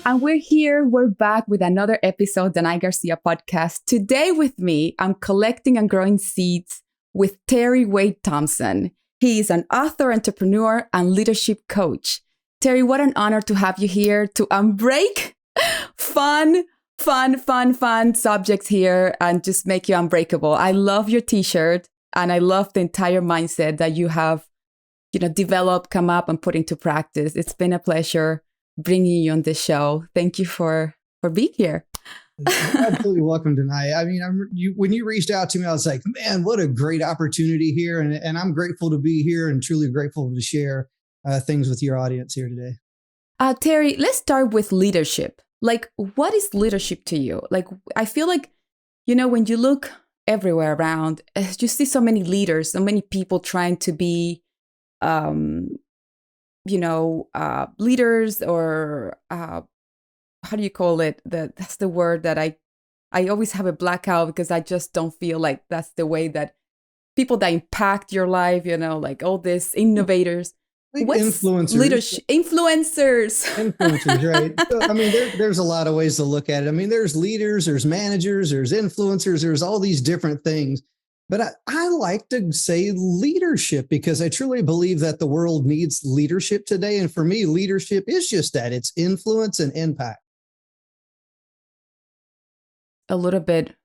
And we're back with another episode, Danay Garcia Podcast. Today with me, I'm collecting and growing seeds with Terry Wade Thompson. He is an author, entrepreneur, and leadership coach. Terry, what an honor to have you here to unbreak fun subjects here and just make you unbreakable. I love your t-shirt and I love the entire mindset that you have, developed, come up and put into practice. It's been a pleasure bringing you on this show. Thank you for being here. You're absolutely welcome, Danay. I mean, when you reached out to me, I was like, man, what a great opportunity here. And I'm grateful to be here and truly grateful to share things with your audience here today. Terry, let's start with leadership. Like, what is leadership to you? Like, I feel like, when you look everywhere around, you see so many leaders, so many people trying to be, leaders or how do you call it? That's the word that I always have a blackout because I just don't feel like that's the way that people that impact your life, like all these innovators. What's influencers. Leadership, influencers. Influencers, right? So, I mean, there's a lot of ways to look at it. I mean, there's leaders, there's managers, there's influencers, there's all these different things. But I like to say leadership because I truly believe that the world needs leadership today. And for me, leadership is just that. It's influence and impact. A little bit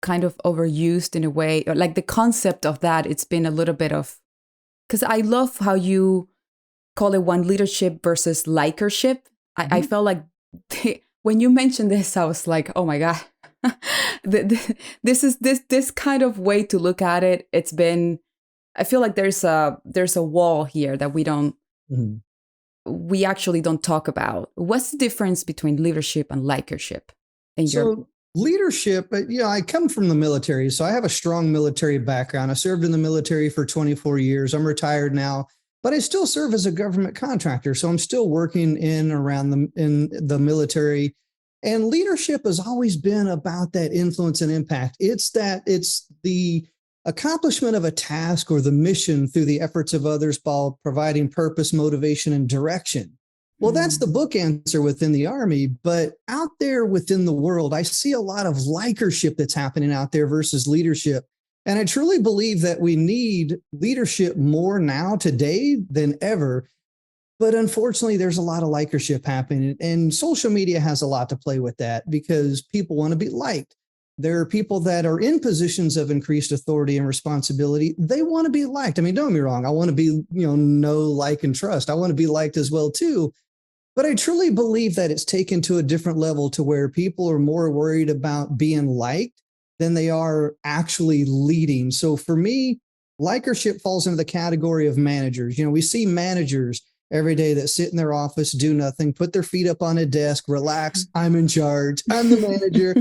kind of overused in a way, or like the concept of that, it's been a little bit of, because I love how you call it one leadership versus likership. I felt like when you mentioned this, I was like, oh my God, this kind of way to look at it. It's been, I feel like there's a wall here that we actually don't talk about. What's the difference between leadership and likership? Leadership, I come from the military, so I have a strong military background. I served in the military for 24 years. I'm retired now, but I still serve as a government contractor. So I'm still working in the military. And leadership has always been about that influence and impact. It's the accomplishment of a task or the mission through the efforts of others while providing purpose, motivation, and direction. Well, that's the book answer within the Army, but out there within the world, I see a lot of likership that's happening out there versus leadership. And I truly believe that we need leadership more now today than ever. But unfortunately, there's a lot of likership happening, and social media has a lot to play with that because people want to be liked. There are people that are in positions of increased authority and responsibility. They want to be liked. I mean, don't get me wrong. I want to be, know, like, and trust. I want to be liked as well, too. But I truly believe that it's taken to a different level to where people are more worried about being liked than they are actually leading. So for me, likership falls into the category of managers. We see managers every day that sit in their office, do nothing, put their feet up on a desk, relax. I'm in charge. I'm the manager.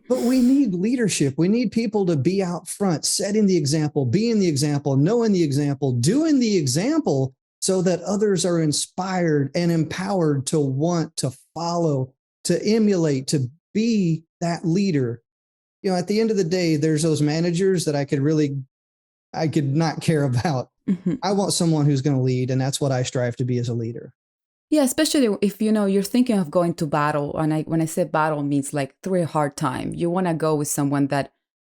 But we need leadership. We need people to be out front, setting the example, being the example, knowing the example, doing the example, so that others are inspired and empowered to want to follow, to emulate, to be that leader. At the end of the day, there's those managers that I could not care about. I want someone who's going to lead, and that's what I strive to be as a leader. Yeah, especially if, you're thinking of going to battle. And when I say battle, it means like through a hard time. You want to go with someone that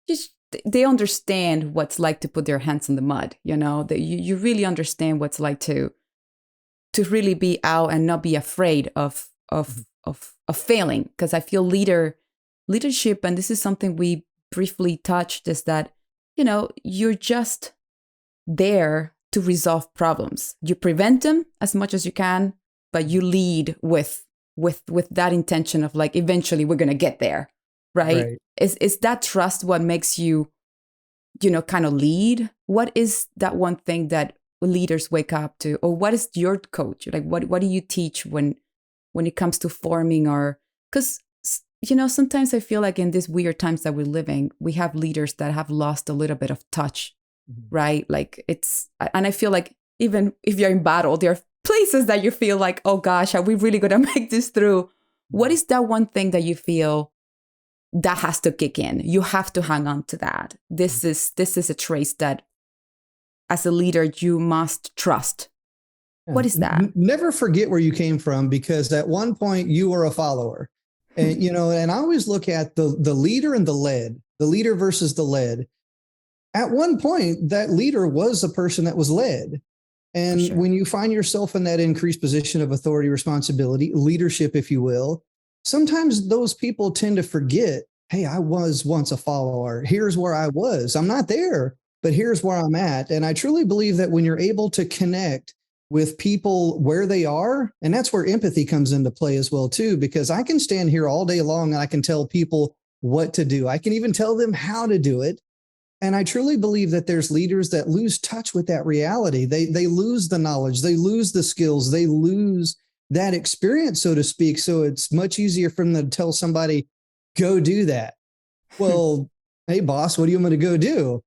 just they understand what's like to put their hands in the mud, that you really understand what's like to really be out and not be afraid of failing. Because I feel leadership, and this is something we briefly touched, is that, you're just there to resolve problems. You prevent them as much as you can, but you lead with that intention of like, eventually we're going to get there. Right? Is that trust what makes you, kind of lead? What is that one thing that leaders wake up to? Or what is your coach? Like, what do you teach when it comes to forming? Or because, sometimes I feel like in these weird times that we're living, we have leaders that have lost a little bit of touch, right? Like and I feel like even if you're in battle, there are places that you feel like, oh gosh, are we really going to make this through? What is that one thing that you feel that has to kick in? You have to hang on to that. This is a trace that as a leader, you must trust. Yeah. What is that? Never forget where you came from, because at one point you were a follower. And, and I always look at the leader and the leader versus the led. At one point, that leader was the person that was led. And Sure. when you find yourself in that increased position of authority, responsibility, leadership, if you will, sometimes those people tend to forget, hey, I was once a follower. Here's where I was. I'm not there, but here's where I'm at. And I truly believe that when you're able to connect with people where they are, and that's where empathy comes into play as well, too, because I can stand here all day long and I can tell people what to do. I can even tell them how to do it. And I truly believe that there's leaders that lose touch with that reality. They lose the knowledge, they lose the skills, they lose that experience, so to speak. So it's much easier for them to tell somebody, go do that. Well, hey, boss, what do you want me to go do?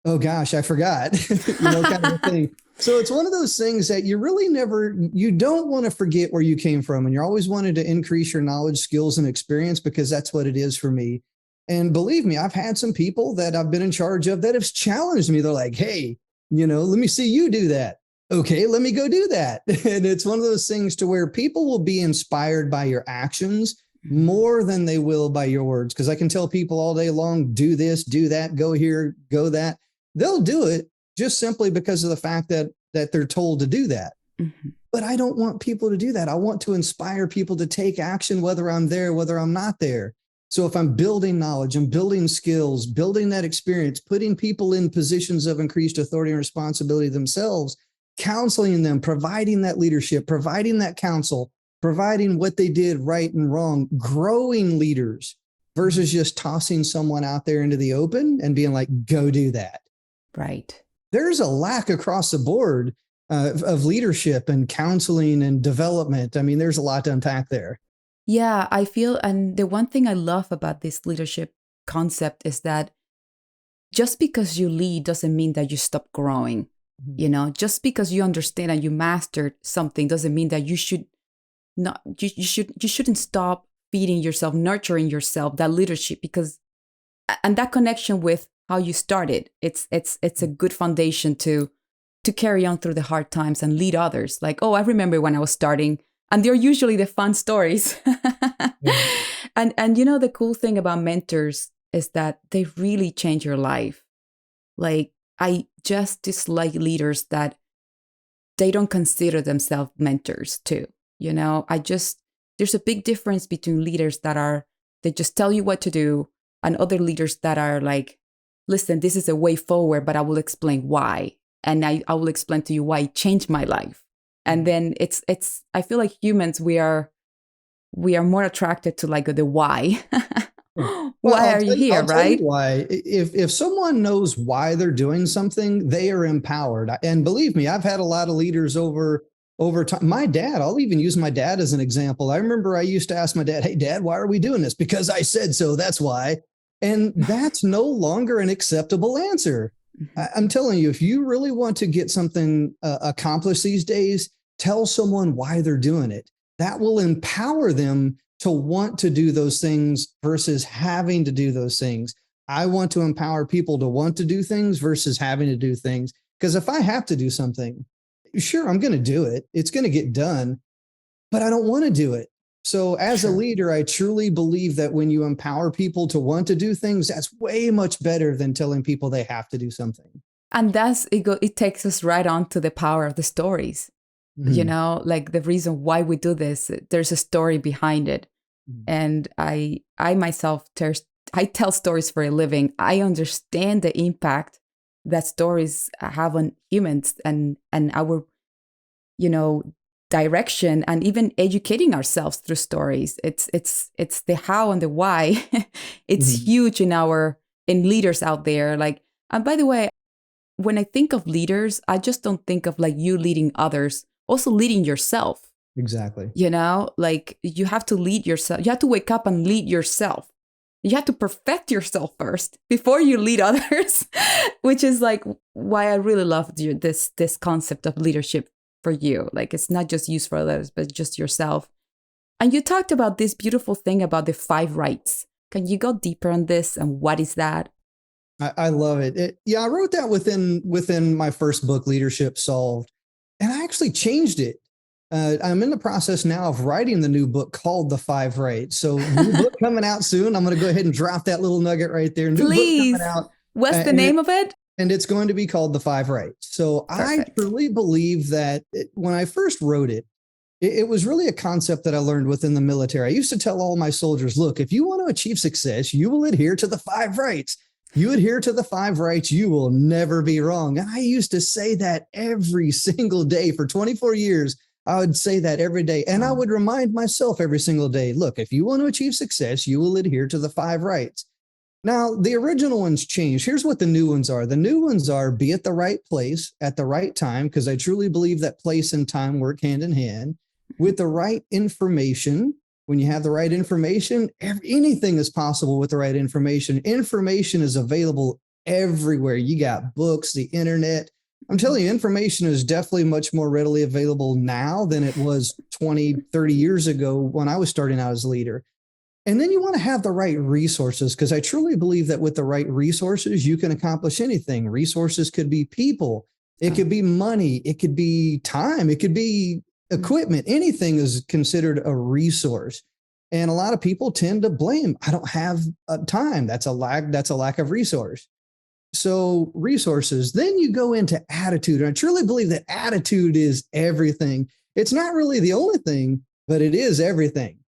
Oh, gosh, I forgot, kind of thing. So it's one of those things that you don't want to forget where you came from. And you're always wanting to increase your knowledge, skills, and experience, because that's what it is for me. And believe me, I've had some people that I've been in charge of that have challenged me. They're like, hey, let me see you do that. Okay, let me go do that. And it's one of those things to where people will be inspired by your actions more than they will by your words. Because I can tell people all day long, do this, do that, go here, go that. They'll do it just simply because of the fact that they're told to do that. Mm-hmm. But I don't want people to do that. I want to inspire people to take action, whether I'm there, whether I'm not there. So if I'm building knowledge, I'm building skills, building that experience, putting people in positions of increased authority and responsibility themselves, counseling them, providing that leadership, providing that counsel, providing what they did right and wrong, growing leaders versus just tossing someone out there into the open and being like, go do that. Right. There's a lack across the board of leadership and counseling and development. I mean, there's a lot to unpack there. Yeah, I feel, and the one thing I love about this leadership concept is that just because you lead doesn't mean that you stop growing. Mm-hmm. Just because you understand and you mastered something doesn't mean that you shouldn't stop feeding yourself, nurturing yourself, that leadership, and that connection with how you started, it's a good foundation to carry on through the hard times and lead others. Like, oh, I remember when I was starting. And they're usually the fun stories. Yeah. And the cool thing about mentors is that they really change your life. Like, I just dislike leaders that they don't consider themselves mentors too. There's a big difference between leaders they just tell you what to do, and other leaders that are like, listen, this is a way forward, but I will explain why. And I will explain to you why it changed my life. And then it's I feel like humans, we are more attracted to like the why. Why are you here, right? Why? If someone knows why they're doing something, they are empowered. And believe me, I've had a lot of leaders over time. My dad, I'll even use my dad as an example. I remember I used to ask my dad, hey, Dad, why are we doing this? Because I said so. That's why. And that's no longer an acceptable answer. I'm telling you, if you really want to get something accomplished these days, tell someone why they're doing it. That will empower them to want to do those things versus having to do those things. I want to empower people to want to do things versus having to do things. Because if I have to do something, sure, I'm going to do it. It's going to get done, but I don't want to do it. So as a leader, I truly believe that when you empower people to want to do things, that's way much better than telling people they have to do something. And it takes us right on to the power of the stories. Mm-hmm. Like the reason why we do this, there's a story behind it. Mm-hmm. And I myself, I tell stories for a living. I understand the impact that stories have on humans and our, direction, and even educating ourselves through stories. It's the how and the why. It's mm-hmm. huge in leaders out there. Like, and by the way, when I think of leaders, I just don't think of like you leading others, also leading yourself. Exactly. Like you have to lead yourself. You have to wake up and lead yourself. You have to perfect yourself first before you lead others, which is like why I really love this concept of leadership for you. Like, it's not just used for others, but just yourself. And you talked about this beautiful thing about the 5 rights. Can you go deeper on this, and what is that? I love it. I wrote that within my first book, Leadership Solved. And I actually changed it. I'm in the process now of writing the new book called The Five Rights. So new book coming out soon. I'm going to go ahead and drop that little nugget right there. New Please. book coming out. What's the name of it? And it's going to be called The Five Rights. So Perfect. I truly believe that when I first wrote it, it was really a concept that I learned within the military. I used to tell all my soldiers, look, if you want to achieve success, you will adhere to the five rights. You adhere to the five rights, you will never be wrong. And I used to say that every single day for 24 years. I would say that every day. And I would remind myself every single day, look, if you want to achieve success, you will adhere to the five rights. Now, the original ones changed. Here's what the new ones are. The new ones are be at the right place at the right time, because I truly believe that place and time work hand in hand, with the right information. When you have the right information, anything is possible with the right information. Information is available everywhere. You got books, the internet. I'm telling you, information is definitely much more readily available now than it was 20, 30 years ago when I was starting out as a leader. And then you want to have the right resources, because I truly believe that with the right resources, you can accomplish anything. Resources could be people. It could be money. It could be time. It could be equipment. Anything is considered a resource. And a lot of people tend to blame, I don't have time. That's a lack of resource. So resources, then you go into attitude. And I truly believe that attitude is everything. It's not really the only thing, but it is everything.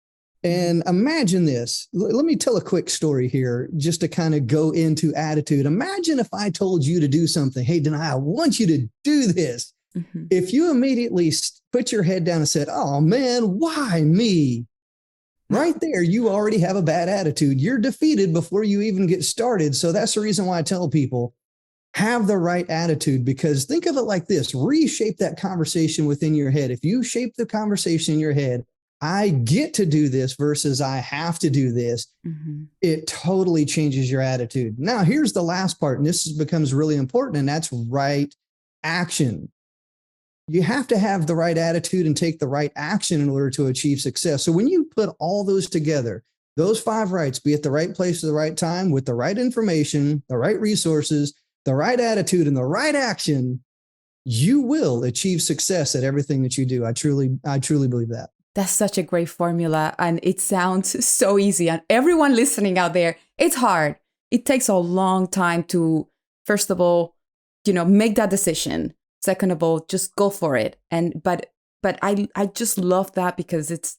And imagine this. Let me tell a quick story here just to kind of go into attitude. Imagine if I told you to do something. Hey, Danay, I want you to do this. Mm-hmm. If you immediately put your head down and said, oh man, why me? Right there, you already have a bad attitude. You're defeated before you even get started. So that's the reason why I tell people, have the right attitude, because think of it like this. Reshape that conversation within your head. If you shape the conversation in your head, I get to do this versus I have to do this, mm-hmm. It totally changes your attitude. Now, here's the last part, and this becomes really important, and that's right action. You have to have the right attitude and take the right action in order to achieve success. So when you put all those together, those five rights, be at the right place at the right time with the right information, the right resources, the right attitude, and the right action, you will achieve success at everything that you do. I truly believe that. That's such a great formula. And it sounds so easy. And everyone listening out there, it's hard. It takes a long time to, first of all, make that decision. Second of all, just go for it. But I just love that, because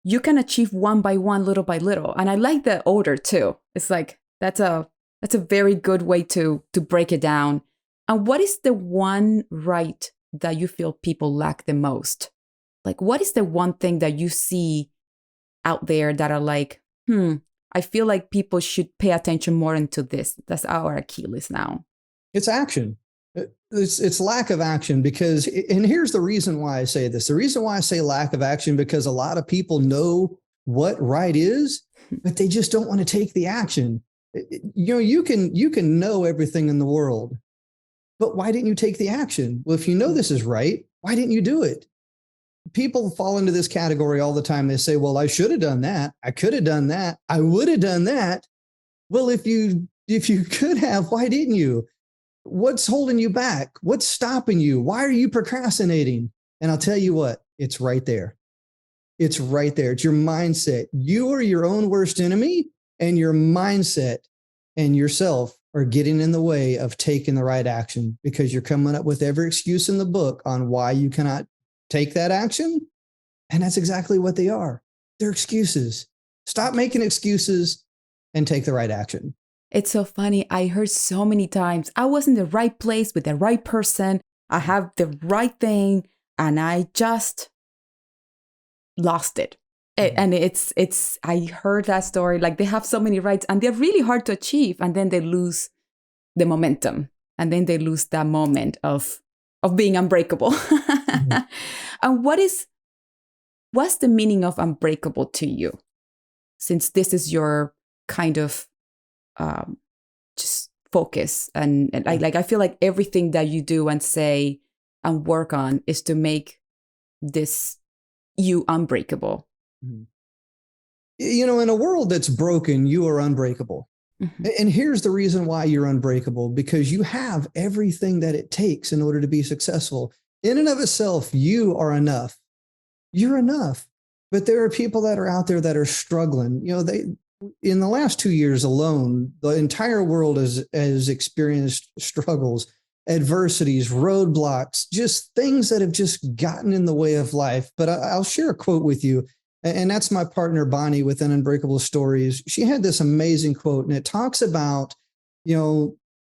you can achieve one by one, little by little. And I like the order too. It's like, that's a very good way to break it down. And what is the one right that you feel people lack the most? Like, what is the one thing that you see out there that are like, I feel like people should pay attention more into this. That's our Achilles now. It's action. It's lack of action, because, and here's the reason why I say this. The reason why I say lack of action, because a lot of people know what is, but they just don't want to take the action. You can know everything in the world, but why didn't you take the action? Well, if you know this is right, why didn't you do it? People fall into this category all the time. They say, well, I should have done that. I could have done that. I would have done that. Well, if you could have, why didn't you? What's holding you back? What's stopping you? Why are you procrastinating? And I'll tell you what, it's right there. It's right there. It's your mindset. You are your own worst enemy, and your mindset and yourself are getting in the way of taking the right action, because you're coming up with every excuse in the book on why you cannot take that action. And that's exactly what they are. They're excuses. Stop making excuses and take the right action. It's so funny. I heard so many times, I was in the right place with the right person. I have the right thing, and I just lost it. And I heard that story. Like, they have so many rights and they're really hard to achieve. And then they lose the momentum, and then they lose that moment of being unbreakable. Mm-hmm. And what's the meaning of unbreakable to you? Since this is your kind of just focus, and I feel like everything that you do and say and work on is to make this you unbreakable. Mm-hmm. In a world that's broken, you are unbreakable. Mm-hmm. And here's the reason why you're unbreakable, because you have everything that it takes in order to be successful. In and of itself, you are enough. You're enough. But there are people that are out there that are struggling. In the last 2 years alone, the entire world has experienced struggles, adversities, roadblocks, just things that have just gotten in the way of life. But I'll share a quote with you. And that's my partner, Bonnie, with Unbreakable Stories. She had this amazing quote, and it talks about,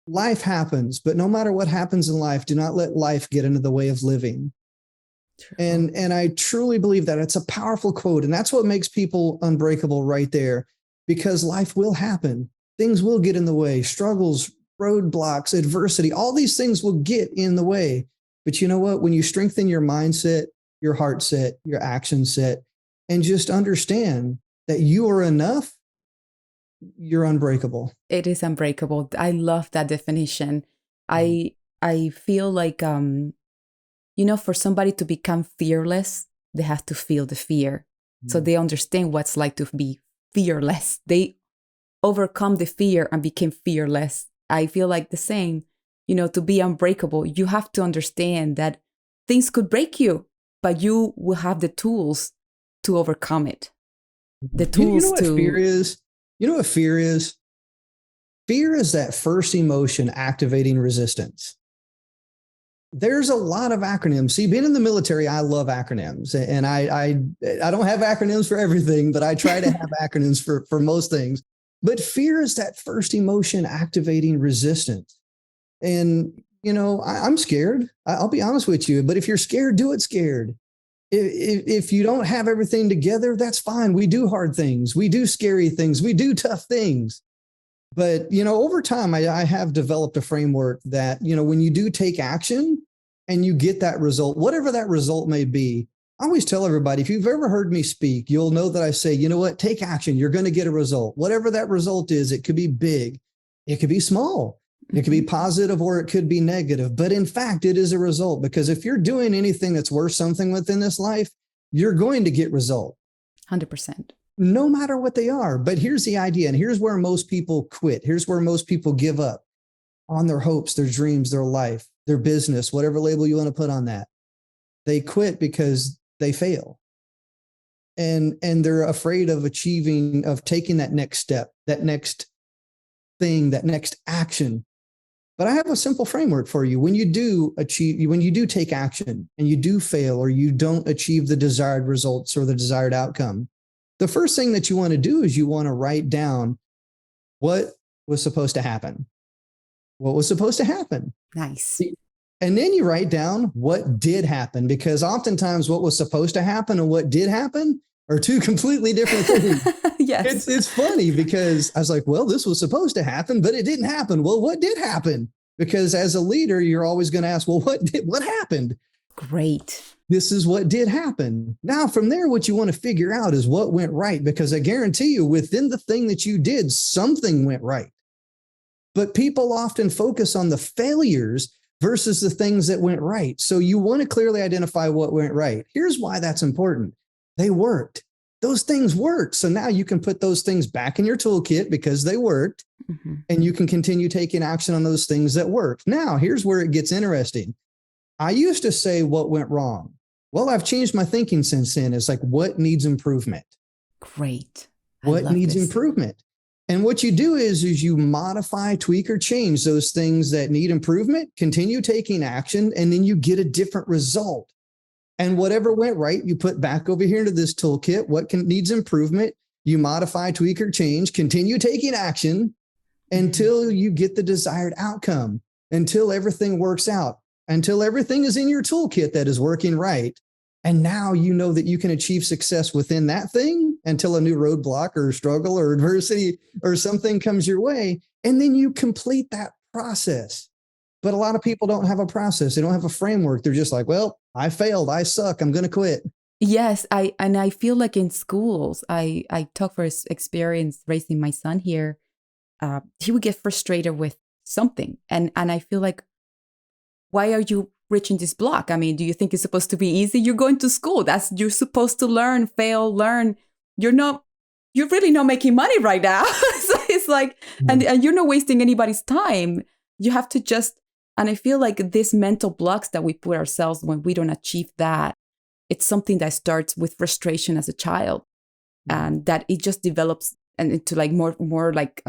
life happens, but no matter what happens in life, do not let life get into the way of living. True. And I truly believe that it's a powerful quote. And that's what makes people unbreakable right there, because life will happen. Things will get in the way, struggles, roadblocks, adversity, all these things will get in the way. But you know what? When you strengthen your mindset, your heart set, your action set, and just understand that you are enough, you're unbreakable. It is unbreakable. I love that definition. I feel like, for somebody to become fearless, they have to feel the fear. So they understand what's like to be fearless. They overcome the fear and became fearless. I feel like the same, to be unbreakable, you have to understand that things could break you, but you will have the tools to overcome it. The tools you know what fear is? You know what fear is? Fear is that first emotion activating resistance. There's a lot of acronyms. See, being in the military, I love acronyms, and I don't have acronyms for everything, but I try to have acronyms for most things. But fear is that first emotion activating resistance. And, I'm scared. I'll be honest with you. But if you're scared, do it scared. If you don't have everything together, that's fine. We do hard things. We do scary things. We do tough things. But, over time, I have developed a framework that, when you do take action and you get that result, whatever that result may be, I always tell everybody, if you've ever heard me speak, you'll know that I say, you know what, take action. You're going to get a result. Whatever that result is, it could be big. It could be small. It could be positive or it could be negative. But in fact, it is a result, because if you're doing anything that's worth something within this life, you're going to get result. 100%. No matter what they are. But here's the idea. And here's where most people quit. Here's where most people give up on their hopes, their dreams, their life, their business, whatever label you want to put on that. They quit because they fail. And they're afraid of taking that next step, that next thing, that next action. But I have a simple framework for you. When you do take action and you do fail, or you don't achieve the desired results or the desired outcome, the first thing that you want to do is you want to write down what was supposed to happen. What was supposed to happen? Nice. And then you write down what did happen, because oftentimes what was supposed to happen and what did happen are two completely different things. Yes. It's funny, because I was like, well, this was supposed to happen, but it didn't happen. Well, what did happen? Because as a leader, you're always going to ask, well, what happened? Great. This is what did happen. Now, from there, what you want to figure out is what went right, because I guarantee you, within the thing that you did, something went right. But people often focus on the failures versus the things that went right. So you want to clearly identify what went right. Here's why that's important. They worked. Those things worked. So now you can put those things back in your toolkit because they worked, and you can continue taking action on those things that worked. Now, here's where it gets interesting. I used to say what went wrong. Well, I've changed my thinking since then. It's like, what needs improvement? Great. What needs improvement? And what you do is you modify, tweak, or change those things that need improvement, continue taking action, and then you get a different result. And whatever went right, you put back over here into this toolkit. What needs improvement? You modify, tweak, or change, continue taking action until you get the desired outcome, until everything works out, until everything is in your toolkit that is working right. And now you know that you can achieve success within that thing until a new roadblock or struggle or adversity or something comes your way. And then you complete that process. But a lot of people don't have a process. They don't have a framework. They're just like, well, I failed. I suck. I'm going to quit. Yes. I feel like in schools, I talk for his experience raising my son here. He would get frustrated with something. And I feel like, why are you reaching this block? I mean, do you think it's supposed to be easy? You're going to school. You're supposed to learn, fail, learn. You're really not making money right now. So it's like, and you're not wasting anybody's time. You have to just And I feel like these mental blocks that we put ourselves when we don't achieve that, it's something that starts with frustration as a child, and that it just develops and into like more like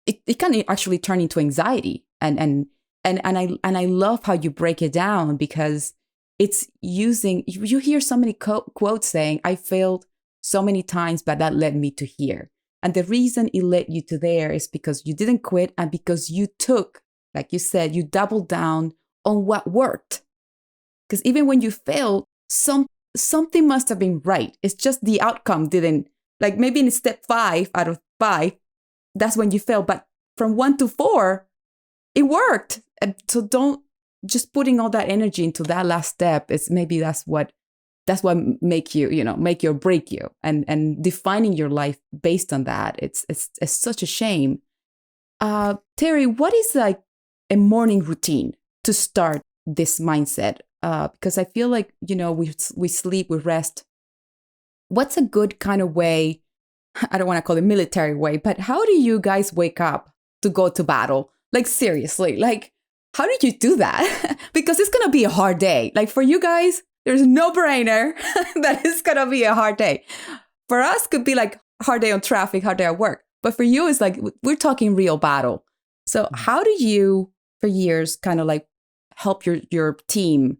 it can actually turn into anxiety. And I love how you break it down, because it's using, you hear so many quotes saying, I failed so many times, but that led me to here. And the reason it led you to there is because you didn't quit, and because you took, like you said, you doubled down on what worked. Because even when you failed, something must have been right. It's just the outcome didn't, like maybe in step 5 out of 5, that's when you failed. But from 1 to 4, it worked. And so don't just putting all that energy into that last step. It's maybe that's what make you or break you, and defining your life based on that. It's such a shame. Terry, what is like a morning routine to start this mindset? Because I feel like, we sleep, we rest. What's a good kind of way? I don't want to call it military way, but how do you guys wake up to go to battle? Like seriously, like how did you do that? Because it's going to be a hard day. Like for you guys, there's no brainer that it's going to be a hard day. For us, could be like hard day on traffic, hard day at work. But for you, it's like we're talking real battle. So how do you, for years, kind of like help your team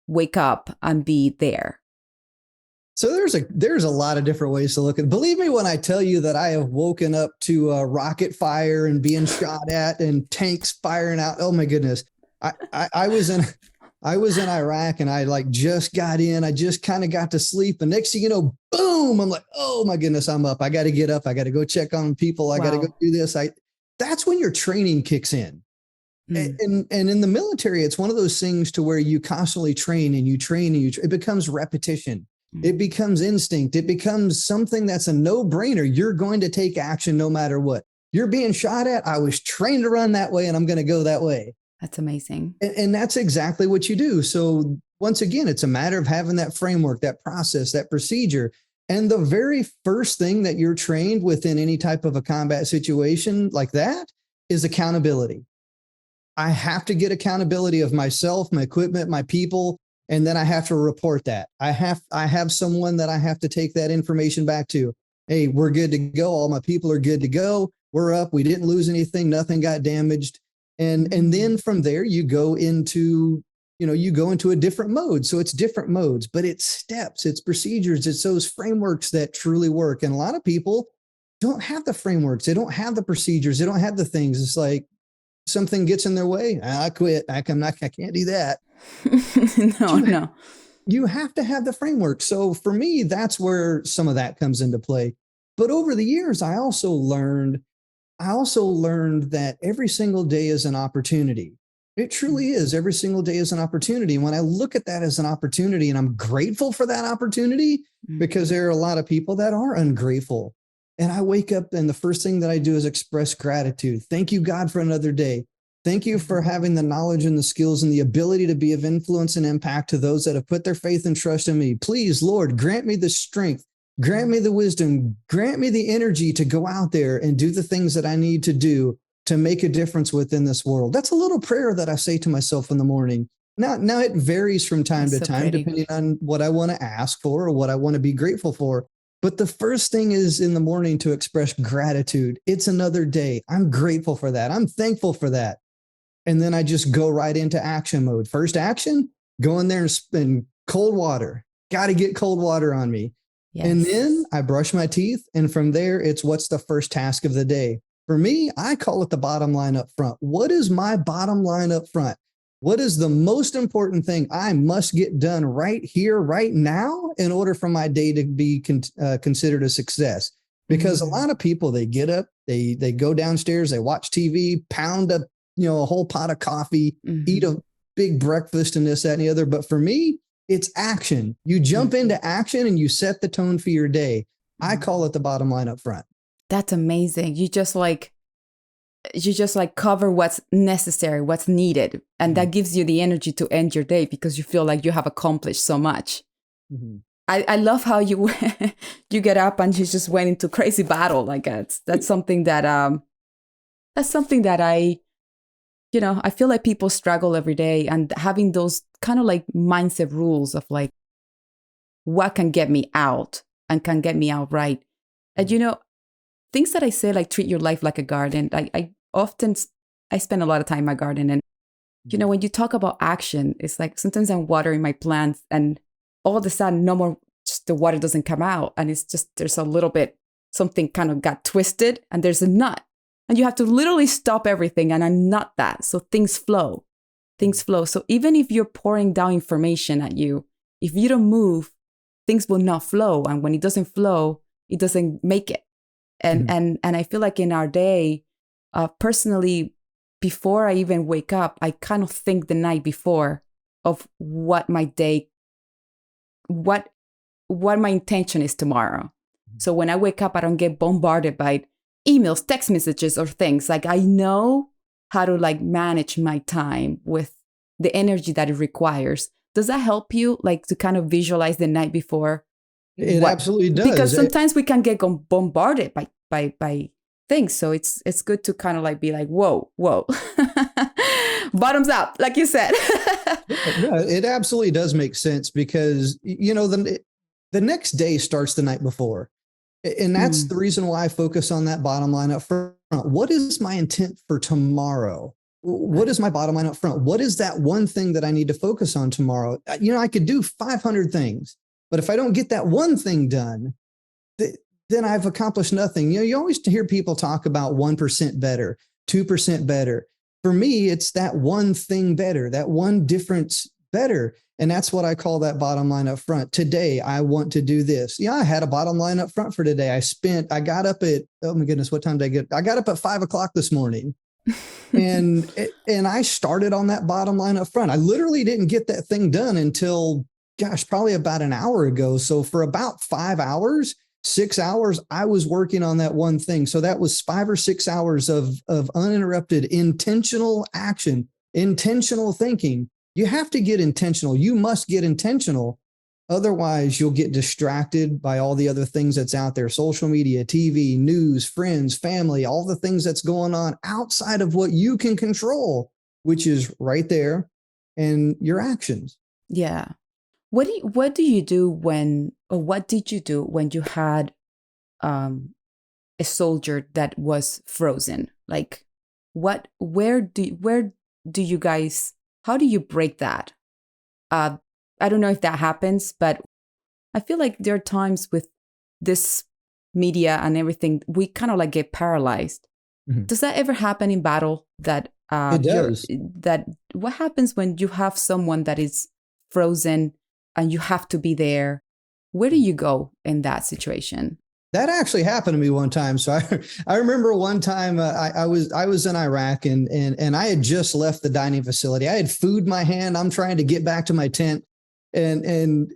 wake up and be there? So there's a lot of different ways to look at it. Believe me when I tell you that I have woken up to rocket fire and being shot at and tanks firing out. Oh my goodness. I was in Iraq, and I like just got in. I just kind of got to sleep. And next thing you know, boom, I'm like, oh my goodness, I'm up. I got to get up. I got to go check on people. I got to go do this. That's when your training kicks in. And in the military, it's one of those things to where you constantly train and you train and it becomes repetition. It becomes instinct. It becomes something that's a no-brainer. You're going to take action no matter what. You're being shot at. I was trained to run that way, and I'm going to go that way. That's amazing. And that's exactly what you do. So once again, it's a matter of having that framework, that process, that procedure. And the very first thing that you're trained within any type of a combat situation like that is accountability. I have to get accountability of myself, my equipment, my people. And then I have to report that. I have someone that I have to take that information back to. Hey, we're good to go. All my people are good to go. We're up. We didn't lose anything. Nothing got damaged. And then from there, you go into a different mode. So it's different modes, but it's steps, it's procedures, it's those frameworks that truly work. And a lot of people don't have the frameworks. They don't have the procedures. They don't have the things. It's like something gets in their way. I quit. I can't do that. No. You have to have the framework. So for me, that's where some of that comes into play. But over the years, I also learned that every single day is an opportunity. It truly is. Every single day is an opportunity. When I look at that as an opportunity, and I'm grateful for that opportunity, because there are a lot of people that are ungrateful. And I wake up and the first thing that I do is express gratitude. Thank you, God, for another day. Thank you for having the knowledge and the skills and the ability to be of influence and impact to those that have put their faith and trust in me. Please, Lord, grant me the strength, grant me the wisdom, grant me the energy to go out there and do the things that I need to do to make a difference within this world. That's a little prayer that I say to myself in the morning. Now it varies from time to time, depending on what I want to ask for or what I want to be grateful for. But the first thing is in the morning to express gratitude. It's another day. I'm grateful for that. I'm thankful for that. And then I just go right into action mode. First action, go in there and spend cold water. Got to get cold water on me. Yes. And then I brush my teeth. And from there, it's what's the first task of the day. For me, I call it the bottom line up front. What is my bottom line up front? What is the most important thing I must get done right here, right now, in order for my day to be considered a success? Because a lot of people, they get up, they go downstairs, they watch TV, pound a whole pot of coffee, eat a big breakfast and this, that, and the other. But for me, it's action. You jump into action and you set the tone for your day. I call it the bottom line up front. That's amazing. You just like cover what's necessary, what's needed. And that gives you the energy to end your day because you feel like you have accomplished so much. I love how you you get up and you just went into crazy battle. Like that's something that I I feel like people struggle every day, and having those kind of like mindset rules of like, what can get me out and can get me out right. And, things that I say, like treat your life like a garden. I often, I spend a lot of time in my garden. And, when you talk about action, it's like sometimes I'm watering my plants and all of a sudden no more, just the water doesn't come out. And it's just, there's a little bit, something kind of got twisted and there's a nut. And you have to literally stop everything and unnut that. So things flow. Things flow. So even if you're pouring down information at you, if you don't move, things will not flow. And when it doesn't flow, it doesn't make it. And and I feel like in our day, personally, before I even wake up, I kind of think the night before of what my day, what my intention is tomorrow. So when I wake up, I don't get bombarded by emails, text messages, or things. Like I know how to like manage my time with the energy that it requires. Does that help you like to kind of visualize the night before? It absolutely does. Because sometimes we can get bombarded by things. So it's good to kind of like be like, whoa, bottoms up, like you said. Yeah, it absolutely does make sense because, the next day starts the night before. And that's the reason why I focus on that bottom line up front. What is my intent for tomorrow? What is my bottom line up front? What is that one thing that I need to focus on tomorrow? I could do 500 things, but if I don't get that one thing done, then I've accomplished nothing. You always hear people talk about 1% better, 2% better. For me, it's that one thing better, that one difference better. And that's what I call that bottom line up front. Today, I want to do this. Yeah, I had a bottom line up front for today. I got up at, oh my goodness, what time did I get? I got up at 5:00 this morning. and I started on that bottom line up front. I literally didn't get that thing done until, probably about an hour ago. So for about 5 hours, 6 hours, I was working on that one thing. So that was 5 or 6 hours of uninterrupted, intentional action, intentional thinking. You have to get intentional. You must get intentional. Otherwise, you'll get distracted by all the other things that's out there, social media, TV, news, friends, family, all the things that's going on outside of what you can control, which is right there, and your actions. Yeah. What do you do when, or what did you do when you had a soldier that was frozen? Like where do you guys, how do you break that? I don't know if that happens, but I feel like there are times with this media and everything, we kind of like get paralyzed. Mm-hmm. Does that ever happen in battle? That it does. That what happens when you have someone that is frozen and you have to be there? Where do you go in that situation? That actually happened to me one time. So I remember one time I was in Iraq and I had just left the dining facility. I had food in my hand. I'm trying to get back to my tent. And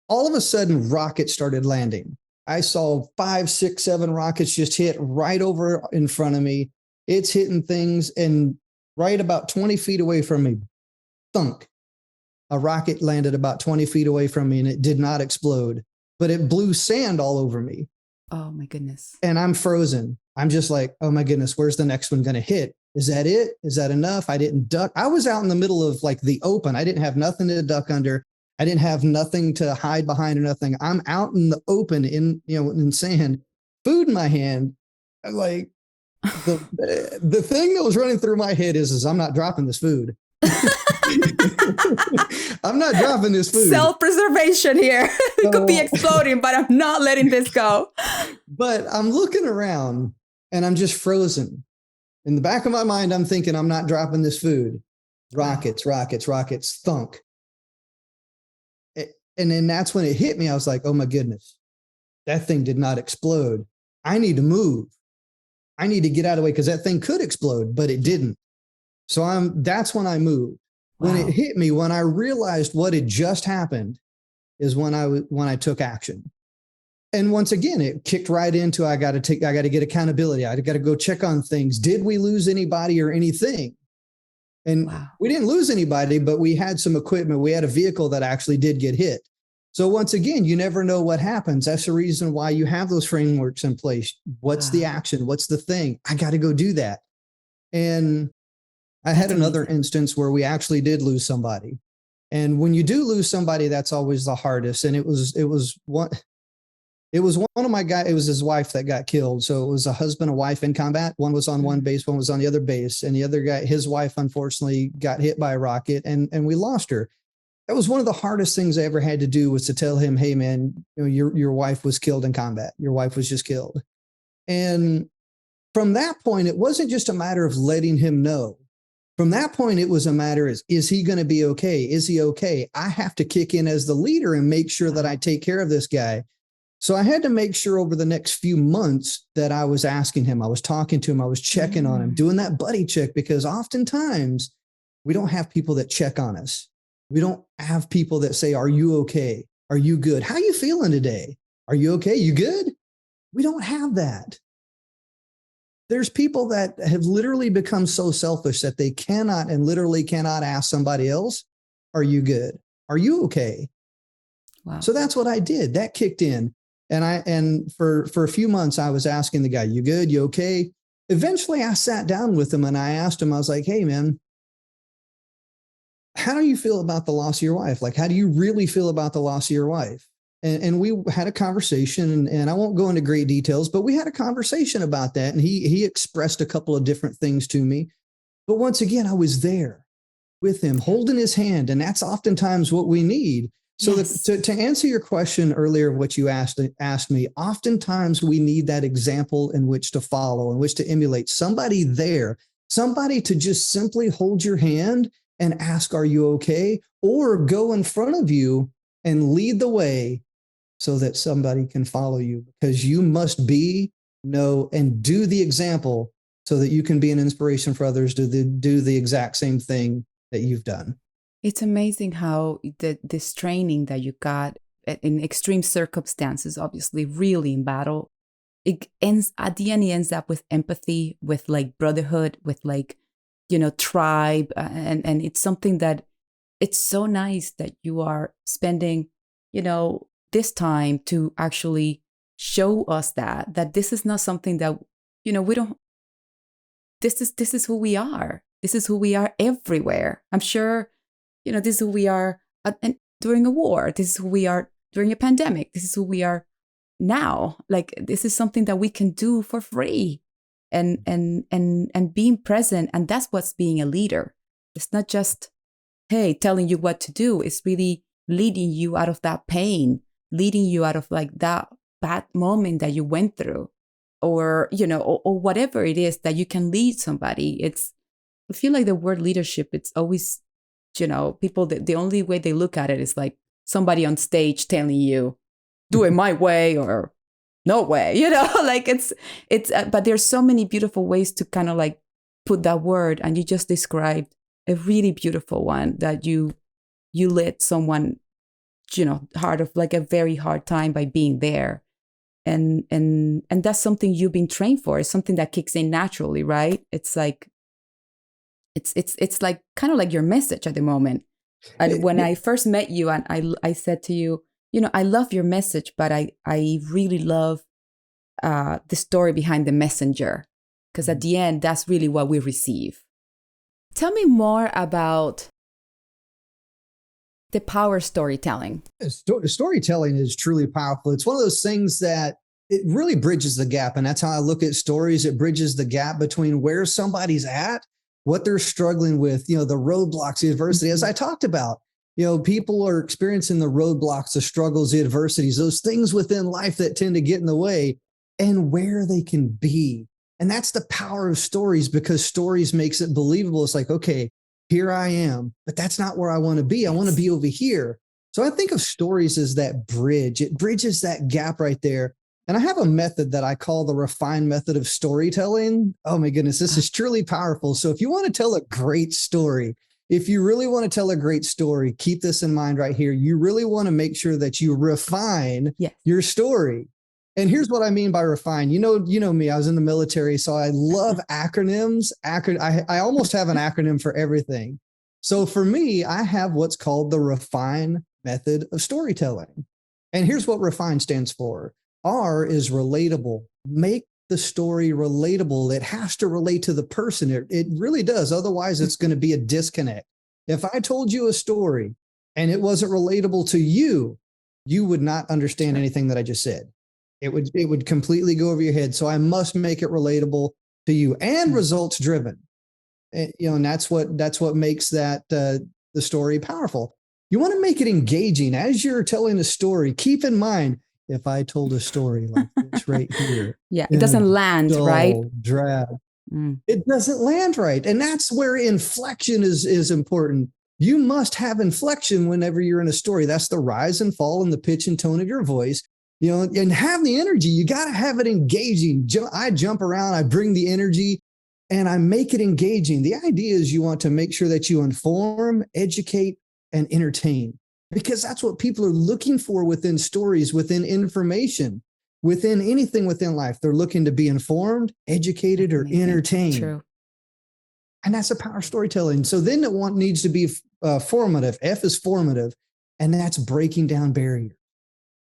all of a sudden rockets started landing. I saw 5, 6, 7 rockets just hit right over in front of me. It's hitting things, and right about 20 feet away from me, thunk. A rocket landed about 20 feet away from me and it did not explode, but it blew sand all over me. Oh my goodness. And I'm frozen. I'm just like, oh my goodness, where's the next one going to hit? Is that it? Is that enough? I didn't duck. I was out in the middle of like the open. I didn't have nothing to duck under. I didn't have nothing to hide behind or nothing. I'm out in the open in sand, food in my hand. Like the thing that was running through my head is I'm not dropping this food. I'm not dropping this food. Self-preservation here. It could be exploding, but I'm not letting this go. But I'm looking around and I'm just frozen. In the back of my mind, I'm thinking I'm not dropping this food. Rockets, rockets, rockets, thunk. And then that's when it hit me. I was like, oh my goodness, that thing did not explode. I need to move. I need to get out of the way because that thing could explode, but it didn't. So that's when I moved. Wow. When it hit me, when I realized what had just happened is when I took action. And once again, it kicked right into, I got to get accountability. I got to go check on things. Did we lose anybody or anything? And wow. We didn't lose anybody, but we had some equipment. We had a vehicle that actually did get hit. So once again, you never know what happens. That's the reason why you have those frameworks in place. What's the action? What's the thing? I got to go do that. And I had That's another amazing. instance where we actually did lose somebody. And when you do lose somebody, that's always the hardest. And it was one of my guys, it was his wife that got killed. So it was a husband and wife in combat. One was on one Mhm. base, one was on the other base. And the other guy, his wife, unfortunately got hit by a rocket and we lost her. That was one of the hardest things I ever had to do, was to tell him, hey man, your wife was killed in combat. Your wife was just killed. And from that point, it wasn't just a matter of letting him know. From that point, it was a matter is he going to be okay? Is he okay? I have to kick in as the leader and make sure that I Wow. take care of this guy. So I had to make sure over the next few months that I was asking him, I was talking to him, I was checking on him, Mm. doing that buddy check, because oftentimes we don't have people that check on us. We don't have people that say, are you okay? Are you good? How are you feeling today? Are you okay? You good? We don't have that. There's people that have literally become so selfish that they cannot and literally cannot ask somebody else, are you good? Are you okay? Wow. So that's what I did. That kicked in. And for a few months, I was asking the guy, you good? You okay? Eventually I sat down with him and I asked him, I was like, hey man, how do you feel about the loss of your wife? Like, how do you really feel about the loss of your wife? And we had a conversation, and I won't go into great details, but we had a conversation about that. And he expressed a couple of different things to me. But once again, I was there with him, holding his hand. And that's oftentimes what we need. So Yes. to answer your question earlier, what you asked me, oftentimes we need that example in which to follow, in which to emulate, somebody there, somebody to just simply hold your hand and ask, are you okay? Or go in front of you and lead the way so that somebody can follow you, because you must be, know, and do the example so that you can be an inspiration for others to do the exact same thing that you've done. It's amazing how this training that you got in extreme circumstances, obviously, really in battle, it ends at the end. It ends up with empathy, with like brotherhood, with like, tribe, and it's something that it's so nice that you are spending, this time to actually show us that this is not something that, we don't. This is who we are. This is who we are everywhere. I'm sure, this is who we are and during a war. This is who we are during a pandemic. This is who we are now. Like, this is something that we can do for free, and being present. And that's what's being a leader. It's not just, hey, telling you what to do. It's really leading you out of that pain, leading you out of like that bad moment that you went through, or, or whatever it is that you can lead somebody. I feel like the word leadership, it's always, people, the only way they look at it is like somebody on stage telling you, do it my way or no way, like but there's so many beautiful ways to kind of like put that word. And you just described a really beautiful one, that you let someone, hard of like a very hard time by being there. And that's something you've been trained for. It's something that kicks in naturally, right? It's like, it's like kind of like your message at the moment. And when I first met you, and I said to you, I love your message, but I really love the story behind the messenger, because at the end, that's really what we receive. Tell me more about the power storytelling. Storytelling is truly powerful. It's one of those things that it really bridges the gap. And that's how I look at stories. It bridges the gap between where somebody's at, what they're struggling with, the roadblocks, the adversity. As I talked about, people are experiencing the roadblocks, the struggles, the adversities, those things within life that tend to get in the way, and where they can be. And that's the power of stories, because stories makes it believable. It's like, okay, here I am, but that's not where I want to be. I want to be over here. So I think of stories as that bridge. It bridges that gap right there. And I have a method that I call the refined method of storytelling. Oh my goodness, this is truly powerful. So if you want to tell a great story, if you really want to tell a great story, keep this in mind right here. You really want to make sure that you refine your story. And here's what I mean by refine. You know me, I was in the military, so I love acronyms. I almost have an acronym for everything. So for me, I have what's called the refine method of storytelling. And here's what refine stands for. R is relatable. Make the story relatable. It has to relate to the person. It really does. Otherwise, it's going to be a disconnect. If I told you a story and it wasn't relatable to you, you would not understand anything that I just said. It would completely go over your head. So I must make it relatable to you and results driven. And that's what makes that the story powerful. You want to make it engaging as you're telling a story. Keep in mind, if I told a story like this right here, it doesn't land right. Drab. It doesn't land right, and that's where inflection is important. You must have inflection whenever you're in a story. That's the rise and fall in the pitch and tone of your voice. And have the energy. You got to have it engaging. I jump around. I bring the energy. And I make it engaging. The idea is you want to make sure that you inform, educate, and entertain, because that's what people are looking for within stories, within information, within anything within life. They're looking to be informed, educated, or entertained. True. And that's the power of storytelling. So then it needs to be formative. F is formative, and that's breaking down barriers.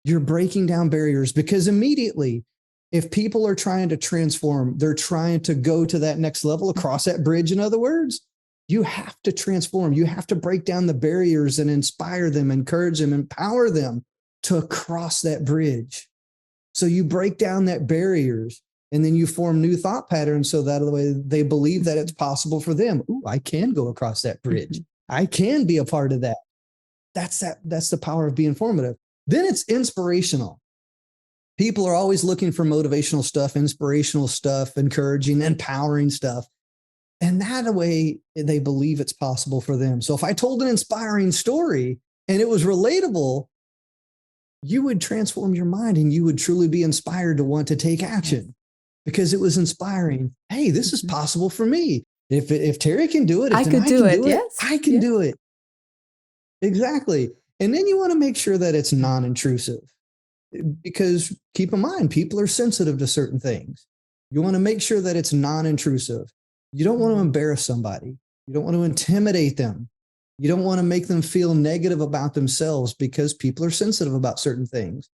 You're breaking down barriers because immediately, if people are trying to transform, they're trying to go to that next level, across that bridge, in other words, you have to transform. You have to break down the barriers and inspire them, encourage them, empower them to cross that bridge. So you break down that barriers, and then you form new thought patterns so that way they believe that it's possible for them. Ooh, I can go across that bridge. I can be a part of that. That's the power of being formative. Then it's inspirational. People are always looking for motivational stuff, inspirational stuff, encouraging, empowering stuff. And that way they believe it's possible for them. So if I told an inspiring story and it was relatable, you would transform your mind and you would truly be inspired to want to take action because it was inspiring. Hey, this is possible for me. If Terry can do it, if I could do it, yes, I can do it. Exactly. And then you want to make sure that it's non-intrusive. Because keep in mind, people are sensitive to certain things. You want to make sure that it's non-intrusive. You don't want to embarrass somebody. You don't want to intimidate them. You don't want to make them feel negative about themselves because people are sensitive about certain things.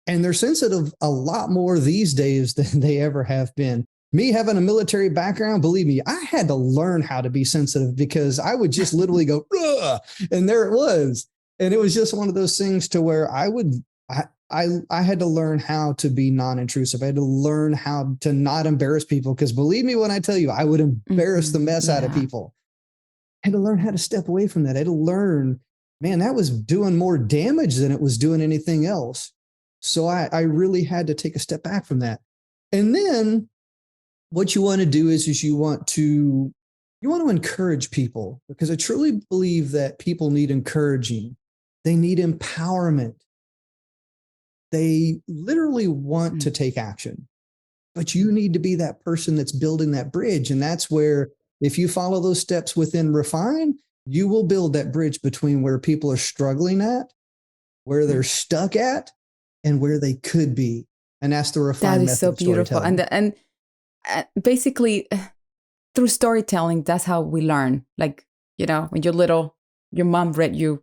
And they're sensitive a lot more these days than they ever have been. Me having a military background, believe me, I had to learn how to be sensitive because I would just literally go, ugh, and there it was. And it was just one of those things to where I had to learn how to be non-intrusive. I had to learn how to not embarrass people because believe me when I tell you, I would embarrass the mess out of people. I had to learn how to step away from that. I had to learn, man, that was doing more damage than it was doing anything else. So I really had to take a step back from that. And then what you want to do is you want to encourage people, because I truly believe that people need encouraging. They need empowerment. They literally want to take action, but you need to be that person that's building that bridge. And that's where, if you follow those steps within Refine, you will build that bridge between where people are struggling at, where they're stuck at, and where they could be. And that's the Refine method. That is so beautiful. And basically through storytelling, that's how we learn. Like, when you're little, your mom read you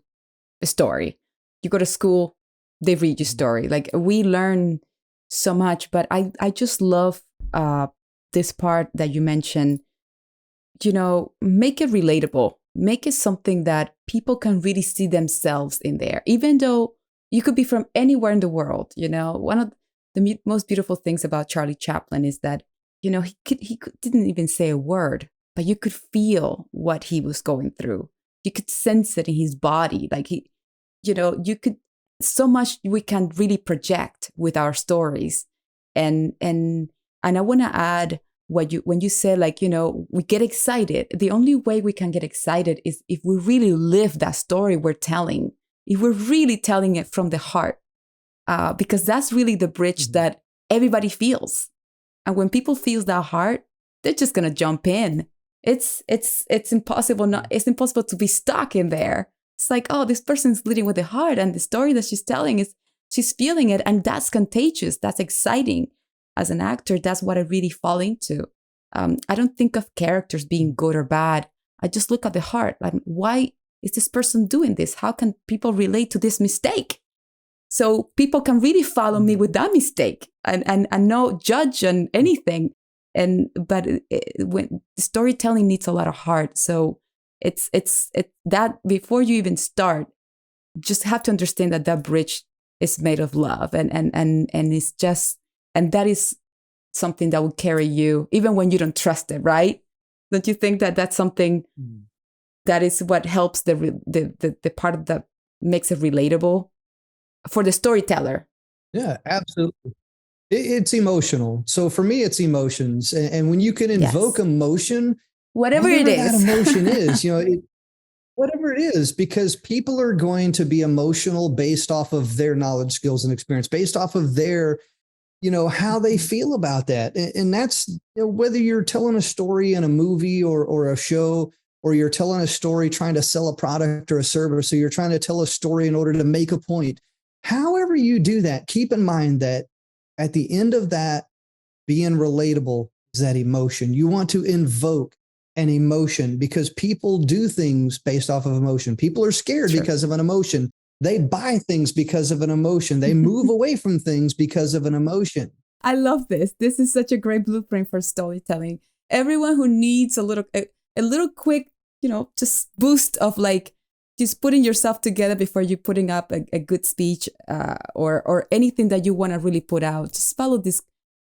a story. You go to school, they read your story. Like, we learn so much, but I just love this part that you mentioned, make it relatable, make it something that people can really see themselves in there, even though you could be from anywhere in the world. One of the most beautiful things about Charlie Chaplin is that, he didn't even say a word, but you could feel what he was going through. You could sense it in his body. Like you could, so much we can really project with our stories. And I want to add when you say, like, we get excited. The only way we can get excited is if we really live that story we're telling, if we're really telling it from the heart, because that's really the bridge that everybody feels. And when people feel that heart, they're just going to jump in. It's impossible. It's impossible to be stuck in there. It's like, oh, this person's leading with the heart, and the story that she's telling is she's feeling it, and that's contagious. That's exciting. As an actor, that's what I really fall into. I don't think of characters being good or bad. I just look at the heart. Like, why is this person doing this? How can people relate to this mistake? So people can really follow me with that mistake. and no judge on anything. But when storytelling needs a lot of heart, so it's that before you even start, just have to understand that that bridge is made of love, and it's just, and that is something that will carry you even when you don't trust it, right? Don't you think that that's something that is what helps the part of that makes it relatable for the storyteller? Yeah, absolutely. It's emotional. So for me, it's emotions. And when you can invoke emotion, Whatever it whatever that is. emotion is, whatever it is, because people are going to be emotional based off of their knowledge, skills, and experience, based off of their, how they feel about that. And that's, whether you're telling a story in a movie or a show, or you're telling a story trying to sell a product or a service, or you're trying to tell a story in order to make a point. However you do that, keep in mind that at the end of that, being relatable is that emotion. You want to invoke an emotion because people do things based off of emotion. People are scared because of an emotion. They buy things because of an emotion. They move away from things because of an emotion. I love this. This is such a great blueprint for storytelling. Everyone who needs a little quick, just boost of like just putting yourself together before you're putting up a good speech or anything that you want to really put out. Just follow this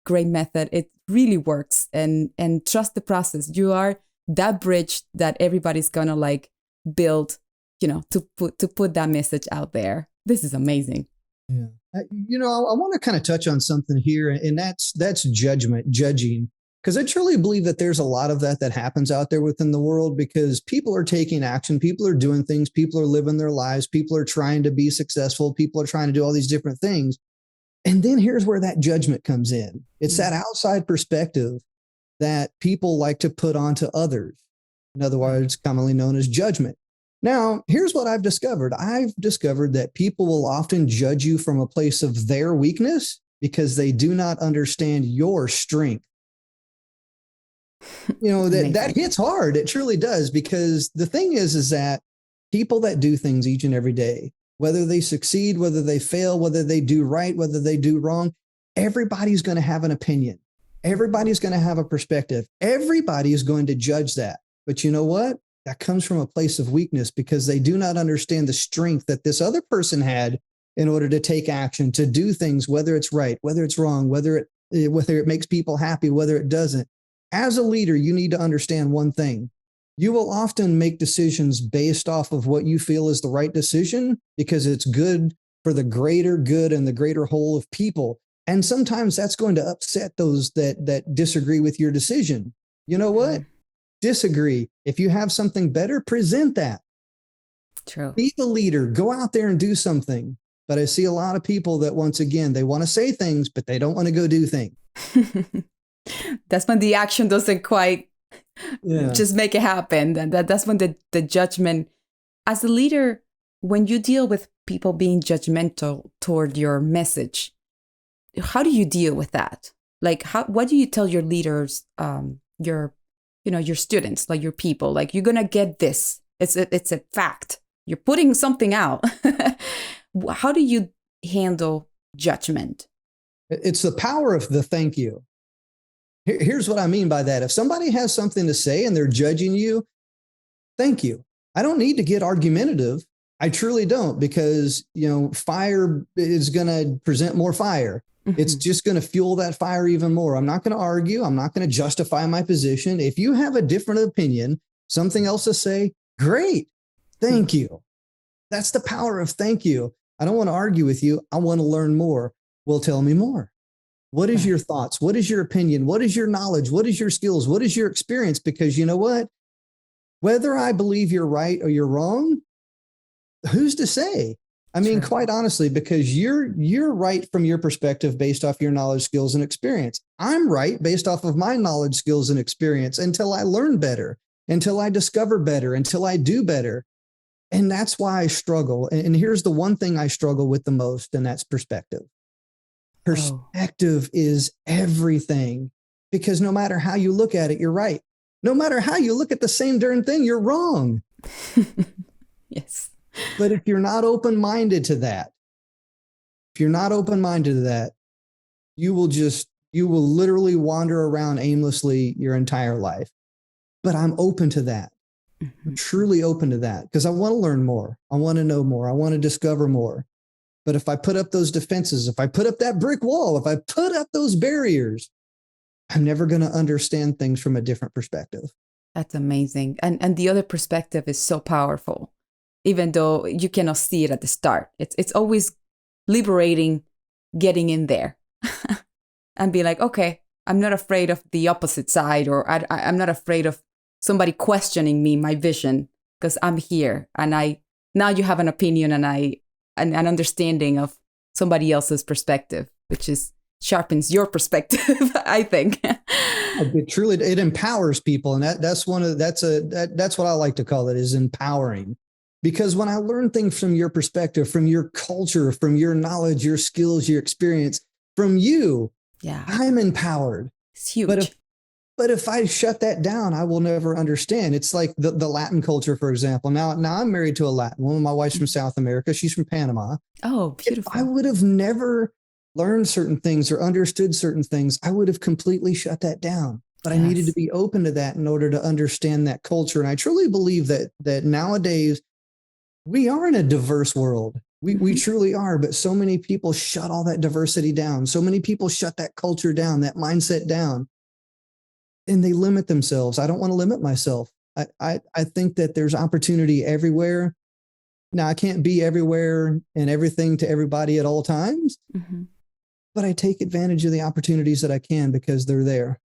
great method. It really works, and trust the process. You are that bridge that everybody's gonna like build, to put that message out there. This is amazing. Yeah. I want to kind of touch on something here, and that's judging. Because I truly believe that there's a lot of that happens out there within the world, because people are taking action, people are doing things, people are living their lives, people are trying to be successful, people are trying to do all these different things. And then here's where that judgment comes in. It's that outside perspective that people like to put onto others. In other words, commonly known as judgment. Now, here's what I've discovered. I've discovered that people will often judge you from a place of their weakness because they do not understand your strength. That hits hard. It truly does, because the thing is that people that do things each and every day, whether they succeed, whether they fail, whether they do right, whether they do wrong, everybody's going to have an opinion. Everybody's going to have a perspective. Everybody is going to judge that. But you know what? That comes from a place of weakness, because they do not understand the strength that this other person had in order to take action, to do things, whether it's right, whether it's wrong, whether it makes people happy, whether it doesn't. As a leader, you need to understand one thing. You will often make decisions based off of what you feel is the right decision, because it's good for the greater good and the greater whole of people. And sometimes that's going to upset those that disagree with your decision. You know what? Disagree. If you have something better, present that. True. Be the leader. Go out there and do something. But I see a lot of people that, once again, they want to say things, but they don't want to go do things. That's when the action doesn't quite just make it happen. That's when the judgment, as a leader, when you deal with people being judgmental toward your message, how do you deal with that? Like, what do you tell your leaders, your students, like your people, like, you're going to get this. It's a fact. You're putting something out. How do you handle judgment? It's the power of the thank you. Here's what I mean by that. If somebody has something to say and they're judging you, thank you. I don't need to get argumentative. I truly don't, because, fire is going to present more fire. Mm-hmm. It's just going to fuel that fire even more. I'm not going to argue. I'm not going to justify my position. If you have a different opinion, something else to say, great. Thank you. That's the power of thank you. I don't want to argue with you. I want to learn more. Well, tell me more. What is your thoughts? What is your opinion? What is your knowledge? What is your skills? What is your experience? Because you know what? Whether I believe you're right or you're wrong, who's to say? I mean, quite honestly, because you're right from your perspective based off your knowledge, skills, and experience. I'm right based off of my knowledge, skills, and experience until I learn better, until I discover better, until I do better. And that's why I struggle. And here's the one thing I struggle with the most, and that's perspective. Perspective is everything, because no matter how you look at it, you're right. No matter how you look at the same darn thing, you're wrong. Yes. But if you're not open-minded to that, you will literally wander around aimlessly your entire life. But I'm open to that. I'm truly open to that because I want to learn more. I want to know more. I want to discover more. But if I put up those defenses, if I put up that brick wall, if I put up those barriers, I'm never going to understand things from a different perspective. That's amazing. And the other perspective is so powerful, even though you cannot see it at the start. It's always liberating getting in there and be like, okay, I'm not afraid of the opposite side, or I'm not afraid of somebody questioning me, my vision, because I'm here. And now you have an opinion and an understanding of somebody else's perspective, which sharpens your perspective, I think. It empowers people. And that's what I like to call it, is empowering. Because when I learn things from your perspective, from your culture, from your knowledge, your skills, your experience, from you, I'm empowered. It's huge. But if I shut that down, I will never understand. It's like the Latin culture, for example. Now I'm married to a Latin woman. My wife's from South America. She's from Panama. Oh, beautiful. If I would have never learned certain things or understood certain things, I would have completely shut that down. But I needed to be open to that in order to understand that culture. And I truly believe that nowadays we are in a diverse world. We truly are. But so many people shut all that diversity down. So many people shut that culture down, that mindset down. And they limit themselves. I don't want to limit myself. I think that there's opportunity everywhere. Now, I can't be everywhere and everything to everybody at all times, but I take advantage of the opportunities that I can because they're there.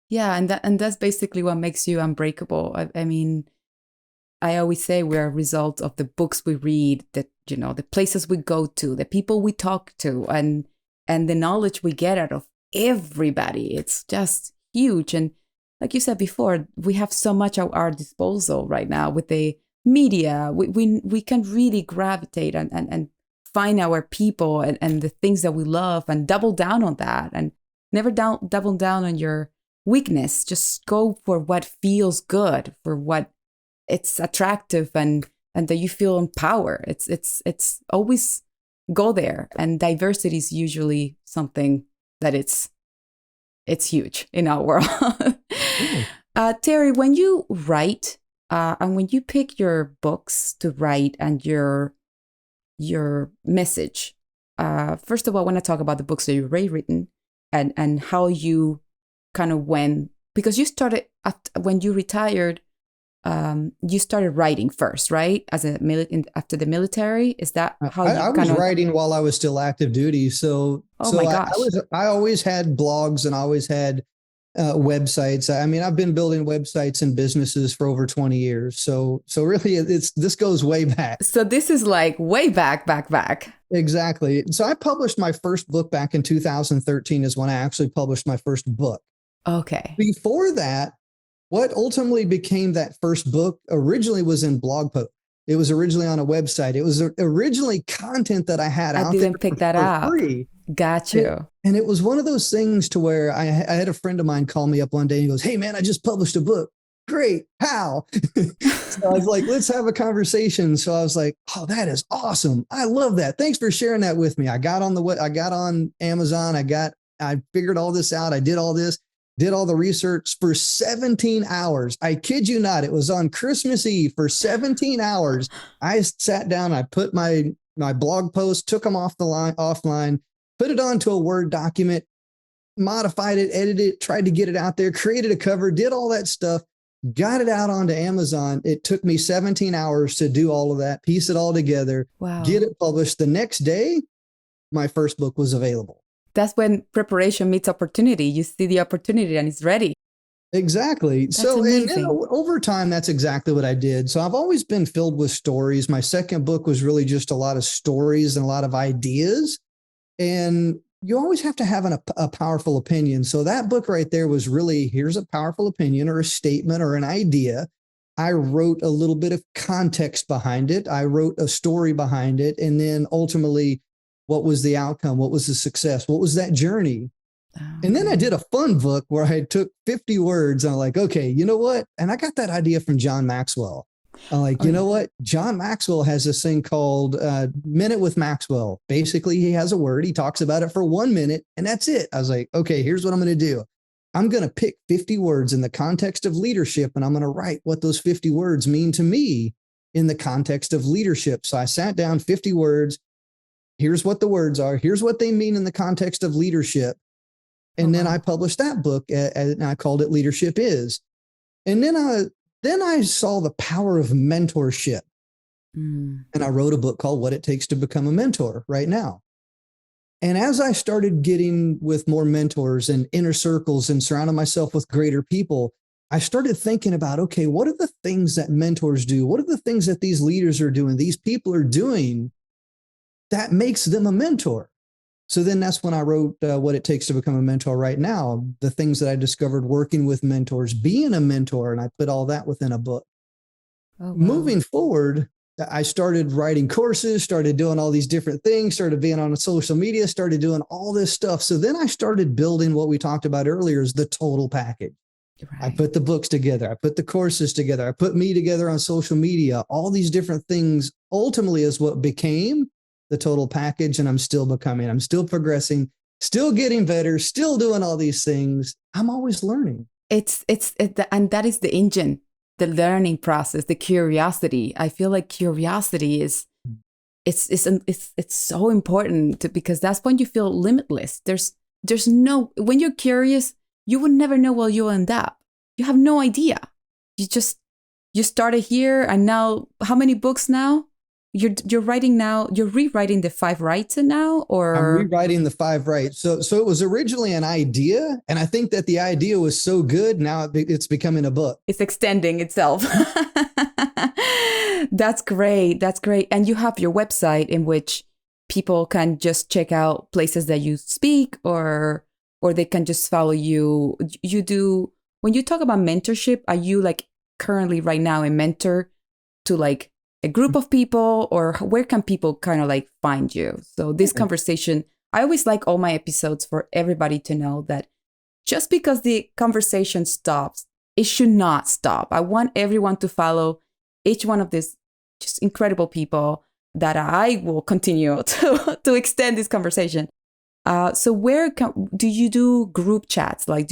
Yeah, and that's basically what makes you unbreakable. I mean, I always say we're a result of the books we read, the places we go to, the people we talk to, and the knowledge we get out of everybody. It's just huge. And like you said before, we have so much at our disposal right now with the media. We can really gravitate and find our people and the things that we love and double down on that, and never double down on your weakness. Just go for what feels good, for what it's attractive and that you feel empowered. It's always go there. And diversity is usually something that it's huge in our world. Terry, when you write and when you pick your books to write and your message, first of all, I want to talk about the books that you've already written and how you kind of went, because you started when you retired, you started writing first, right? After the military, is that how you I was writing while I was still active duty? My gosh. I always had blogs and I always had websites. I mean, I've been building websites and businesses for over 20 years. So really this goes way back. So this is like way back. Exactly. So I published my first book back in 2013 is when I actually published my first book. Okay. Before that, what ultimately became that first book originally was in blog post. It was originally on a website. It was originally content that I had out there. I didn't pick that up. Free. Got you. And it was one of those things to where I had a friend of mine call me up one day and he goes, "Hey man, I just published a book." Great. How? So I was like, let's have a conversation. So I was like, oh, that is awesome. I love that. Thanks for sharing that with me. I got on Amazon. I figured all this out. I did all this. Did all the research for 17 hours. I kid you not. It was on Christmas Eve for 17 hours. I sat down, I put my blog post, took them offline, put it onto a Word document, modified it, edited it, tried to get it out there, created a cover, did all that stuff, got it out onto Amazon. It took me 17 hours to do all of that, piece it all together, get it published. The next day, my first book was available. That's when preparation meets opportunity. You see the opportunity and it's ready. Exactly. That's so amazing. And over time, that's exactly what I did. So I've always been filled with stories. My second book was really just a lot of stories and a lot of ideas. And you always have to have a powerful opinion. So that book right there was really, here's a powerful opinion or a statement or an idea. I wrote a little bit of context behind it. I wrote a story behind it. And then ultimately, what was the outcome? What was the success? What was that journey? And then I did a fun book where I took 50 words and I'm like, okay, you know what? And I got that idea from John Maxwell. I'm like, Oh, you yeah. know what? John Maxwell has this thing called Minute with Maxwell. Basically, he has a word. He talks about it for 1 minute and that's it. I was like, okay, here's what I'm going to do. I'm going to pick 50 words in the context of leadership and I'm going to write what those 50 words mean to me in the context of leadership. So I sat down 50 words. Here's what the words are. Here's what they mean in the context of leadership. Oh, And then I wow. published that book and I called it Leadership Is. And then I saw the power of mentorship. Mm. And I wrote a book called What It Takes to Become a Mentor right now. And as I started getting with more mentors and inner circles and surrounding myself with greater people, I started thinking about, okay, what are the things that mentors do? What are the things that these leaders are doing, these people are doing that makes them a mentor? So then that's when I wrote What It Takes to Become a Mentor right now, the things that I discovered working with mentors, being a mentor, and I put all that within a book. Oh, wow. Moving forward, I started writing courses, started doing all these different things, started being on social media, started doing all this stuff. So then I started building what we talked about earlier is the total package. I Right. put the books together. I put the courses together. I put me together on social media. All these different things ultimately is what became the total package. And I'm still becoming, I'm still progressing, still getting better, still doing all these things. I'm always learning. And that is the engine, the learning process, the curiosity. I feel like curiosity is it's so important because that's when you feel limitless. There's no when you're curious, you would never know where you'll end up. You have no idea. You just you started here and now how many books now? You're writing now, you're rewriting the five rights now I'm or rewriting the five right. So it was originally an idea, and I think that the idea was so good now it's becoming a book. it's extending itself. That's great. That's great. And you have your website in which people can just check out places that you speak or they can just follow you. You do when you talk about mentorship, are you like currently right now a mentor to like a group of people or where can people kind of like find you? So this conversation, I always like all my episodes for everybody to know that just because the conversation stops, it should not stop. I want everyone to follow each one of these just incredible people that I will continue to extend this conversation. So do you do group chats? Like,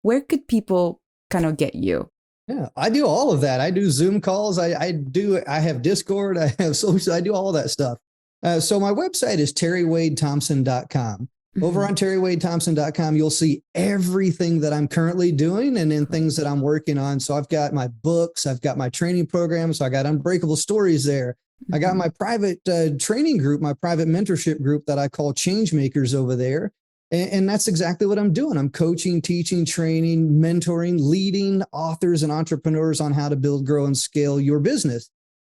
where could people kind of get you? Yeah, I do all of that. I do Zoom calls. I have Discord. I have social. I do all that stuff. So my website is terrywadethompson.com. Over on terrywadethompson.com, you'll see everything that I'm currently doing and then things that I'm working on. So I've got my books, I've got my training programs. So I got Unbreakable Stories there. I got my private training group, my private mentorship group that I call Change Makers over there. And that's exactly what I'm doing. I'm coaching, teaching, training, mentoring, leading authors and entrepreneurs on how to build, grow, and scale your business.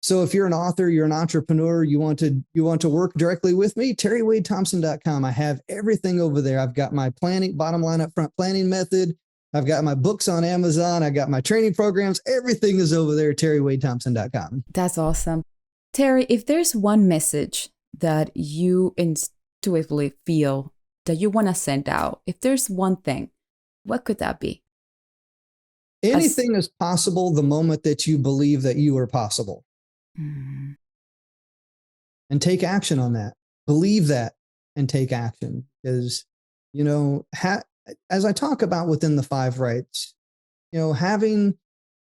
So if you're an author, you're an entrepreneur, you want to work directly with me, terrywadethompson.com. I have everything over there. I've got my planning, bottom line up front planning method. I've got my books on Amazon. I got my training programs. Everything is over there, terrywadethompson.com. That's awesome. Terry, if there's one message that you intuitively feel that you want to send out, if there's one thing, what could that be? Anything is possible the moment that you believe that you are possible. Mm. And take action on that. Believe that and take action. Because, as I talk about within the five rights, having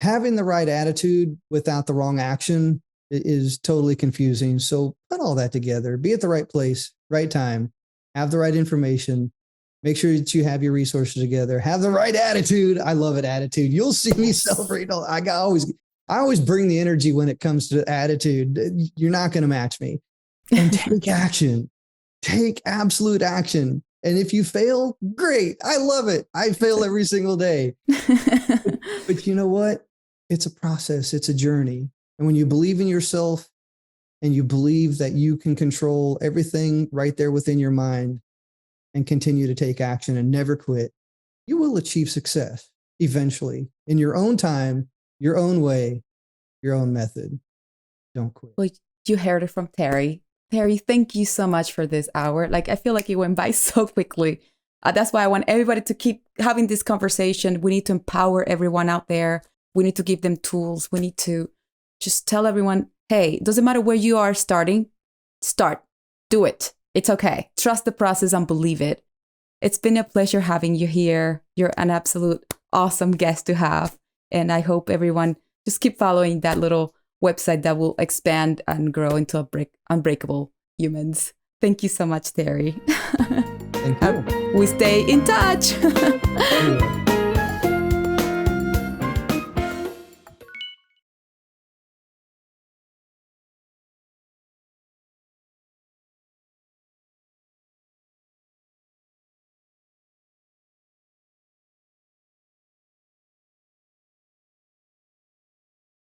the right attitude without the wrong action is totally confusing. So put all that together, be at the right place, right time, have the right information, make sure that you have your resources together, have the right attitude. I love it. Attitude. You'll see me celebrate. I always bring the energy when it comes to attitude. You're not going to match me. And take action. Take absolute action. And if you fail, great. I love it. I fail every single day. But you know what? It's a process. It's a journey. And when you believe in yourself and you believe that you can control everything right there within your mind and continue to take action and never quit, you will achieve success eventually in your own time, your own way, your own method. Don't quit. Well, you heard it from Terry. Terry, thank you so much for this hour. Like, I feel like it went by so quickly. That's why I want everybody to keep having this conversation. We need to empower everyone out there. We need to give them tools. We need to just tell everyone, hey, it doesn't matter where you are starting, start, do it. It's okay. Trust the process and believe it. It's been a pleasure having you here. You're an absolute awesome guest to have. And I hope everyone just keep following that little website that will expand and grow into unbreakable humans. Thank you so much, Terry. Thank you. We stay in touch.